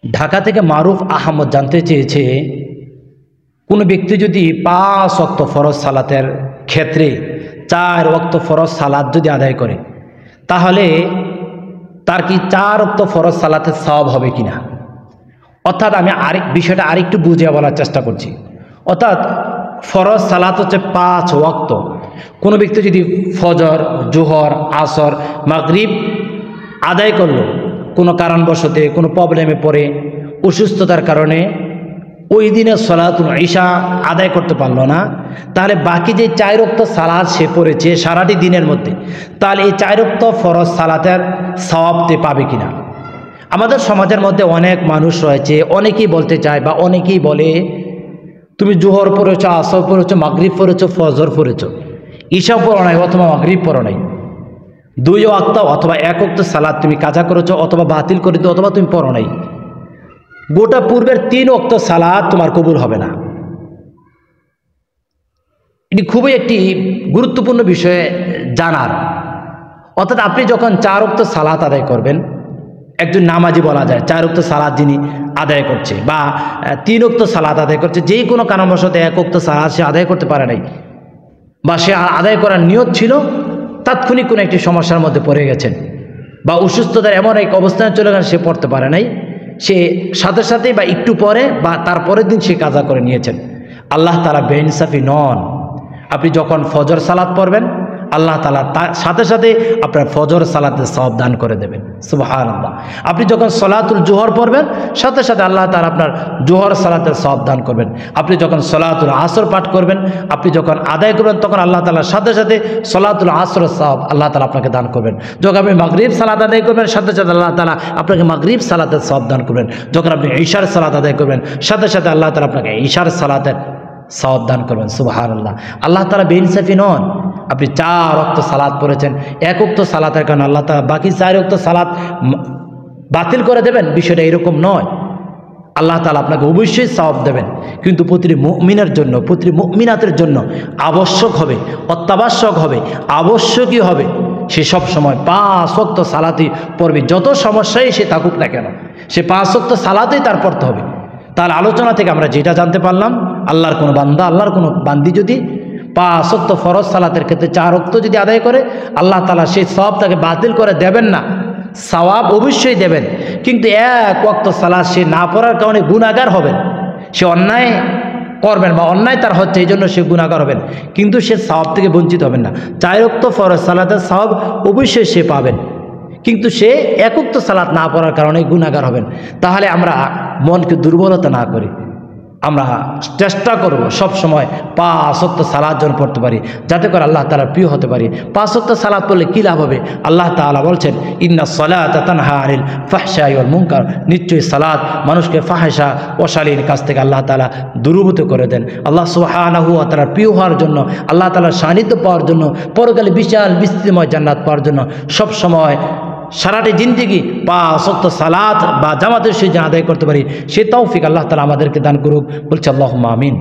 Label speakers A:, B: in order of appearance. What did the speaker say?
A: ঢাকা থেকে মারুফ আহমদ জানতে চেয়েছে, কোনো ব্যক্তি যদি 5 ওয়াক্ত ফরজ সালাতের ক্ষেত্রে 4 ওয়াক্ত ফরজ সালাত যদি আদায় করে, তাহলে তার কি 4 ওয়াক্ত ফরজ সালাতের সওয়াব হবে কিনা। অর্থাৎ আমি বিষয়টা আরেকটু বুঝিয়ে বলার চেষ্টা করছি। অর্থাৎ ফরজ সালাত হচ্ছে 5 ওয়াক্ত। কোনো ব্যক্তি যদি ফজর, জোহর, আসর, মাগরিব আদায় করলো, কোনো কারণবশতে কোনো প্রবলেমে পড়ে, অসুস্থতার কারণে ওই দিনের সালাতুল ইশা আদায় করতে পারলো না, তাহলে বাকি যে 4 ওয়াক্ত সালাত সে পড়েছে সারাটি দিনের মধ্যে, তাহলে এই 4 ওয়াক্ত ফরজ সালাতের সওয়াবতে পাবে কিনা। আমাদের সমাজের মধ্যে অনেক মানুষ রয়েছে, অনেকেই বলতে চায় বা অনেকেই বলে, তুমি জোহর পড়েছো, আসর পড়েছো, মাগরিব পড়েছো, ফজর পড়েছো, ইশা পড়ো নাই অথবা মাগরিব পড়ো নাই, 2 ওয়াক্ত অথবা 1 ওয়াক্ত সালাত তুমি কাজা করেছো অথবা বাতিল করে দিও অথবা তুমি পড়ো নাই, গোটা পূর্বের 3 ওয়াক্ত সালাত তোমার কবুল হবে না। এটি খুবই একটি গুরুত্বপূর্ণ বিষয় জানার। অর্থাৎ আপনি যখন 4 ওয়াক্ত সালাত আদায় করবেন, একজন নামাজি বলা যায় 4 ওয়াক্ত সালাত যিনি আদায় করছে বা 3 ওয়াক্ত সালাত আদায় করছে, যেই কোনো কারণবশত 1 ওয়াক্ত সালাত সে আদায় করতে পারে নাই বা সে আদায় করার নিয়ত ছিল, তাৎক্ষণিক কোনো একটি সমস্যার মধ্যে পড়ে গেছেন বা অসুস্থতার এমন এক অবস্থানে চলে গেলেন সে পড়তে পারে নাই, সে সাথে সাথে বা একটু পরে বা তারপরের দিন সে কাজা করে নিয়েছেন। আল্লাহ তাআলা বেইনসাফি নন। আপনি যখন ফজর সালাত পড়বেন, আল্লাহ তাআলা তার সাথে সাথে আপনার ফজর সালাতের সওয়াব দান করে দেবেন। সুবহানাল্লাহ। আপনি যখন সলাতুল জোহর পড়বেন, সাথে সাথে আল্লাহ তাআলা আপনার জোহর সালাতের সওয়াব দান করবেন। আপনি যখন সলাতুল আসর পাঠ করবেন, আপনি যখন আদায় করবেন, তখন আল্লাহ তাআলার সাথে সাথে সলাতুল আসরের সওয়াব আল্লাহ তাআলা আপনাকে দান করবেন। যখন আপনি মাগরিব সালাত আদায় করবেন, সাথে সাথে আল্লাহ তাআলা আপনাকে মাগরিব সালাতের সওয়াব দান করবেন। যখন আপনি ইশার সালাত আদায় করবেন, সাথে সাথে আল্লাহ তাআলা আপনাকে ইশার সালাতের সওয়াব দান করবেন। সুবহানাল্লাহ। আল্লাহ তাআলা বেইনসাফি নন। আপনি 4 ওয়াক্ত সালাত পড়েছেন, 1 ওয়াক্ত সালাতের কারণে আল্লাহ তাআলা বাকি 4 ওয়াক্ত সালাত বাতিল করে দেবেন, বিষয়টা এরকম নয়। আল্লাহ তাআলা আপনাকে অবশ্যই সওয়াব দেবেন, কিন্তু প্রতিটি মুমিনের জন্য, প্রতিটি মুমিনাতের জন্য আবশ্যক হবে, অত্যাবশ্যক হবে, আবশ্যকই হবে, সে সব সময় 5 ওয়াক্ত সালাতই পড়বে। যত সমস্যাই সে থাকুক না কেন, সে 5 ওয়াক্ত সালাতেই তার পড়তে হবে। তার আলোচনা থেকে আমরা যেটা জানতে পারলাম, আল্লাহর কোনো বান্দা, আল্লাহর কোনো বান্দি যদি 5 ওয়াক্ত ফরজ সালাতের ক্ষেত্রে 4 ওয়াক্ত যদি আদায় করে, আল্লাহ তাআলা সেই সওয়াব তাকে বাতিল করে দেবেন না, সওয়াব অবশ্যই দেবেন। কিন্তু 1 ওয়াক্ত সালাত সে না পড়ার কারণে গুনাহগার হবেন, সে অন্যায় করবেন বা অন্যায় তার হচ্ছে, এই জন্য সে গুনাহগার হবেন, কিন্তু সে সওয়াব থেকে বঞ্চিত হবেন না। 4 ওয়াক্ত ফরজ সালাতের সওয়াব অবশ্যই সে পাবেন, কিন্তু সে 1 ওয়াক্ত সালাত না পড়ার কারণে গুনাহগার হবেন। তাহলে আমরা মনকে দুর্বলতা না করি, আমরা চেষ্টা করব সব সময় 5 ওয়াক্ত সালাত যেন পড়তে পারি, যাতে করে আল্লাহ তাআলার প্রিয় হতে পারি। 5 ওয়াক্ত সালাত পড়লে কী লাভ হবে? আল্লাহ তাআলা বলছেন, ইন্নাস সালাতা তানহা আনিল ফাহশাই ওয়াল মুনকার, নিশ্চয়ই সালাত মানুষকে ফাহেসা অশালীন কাজ থেকে আল্লাহ তাআলা দূরীভূত করে দেন। আল্লাহ সুবহানাহু ওয়া তাআলার প্রিয় হওয়ার জন্য, আল্লাহ তাআলার সান্নিধ্য পাওয়ার জন্য, পরকালে বিশাল বিস্তৃতিময় জান্নাত পাওয়ার জন্য সব সময় সারাটি জিন্দেগি 5 ওয়াক্ত সালাত বা জামাতের সহিত আদায় করতে পারি, সে তৌফিক আল্লাহ তাআলা আমাদেরকে দান করুক। বলছি আল্লাহুম্মা আমিন।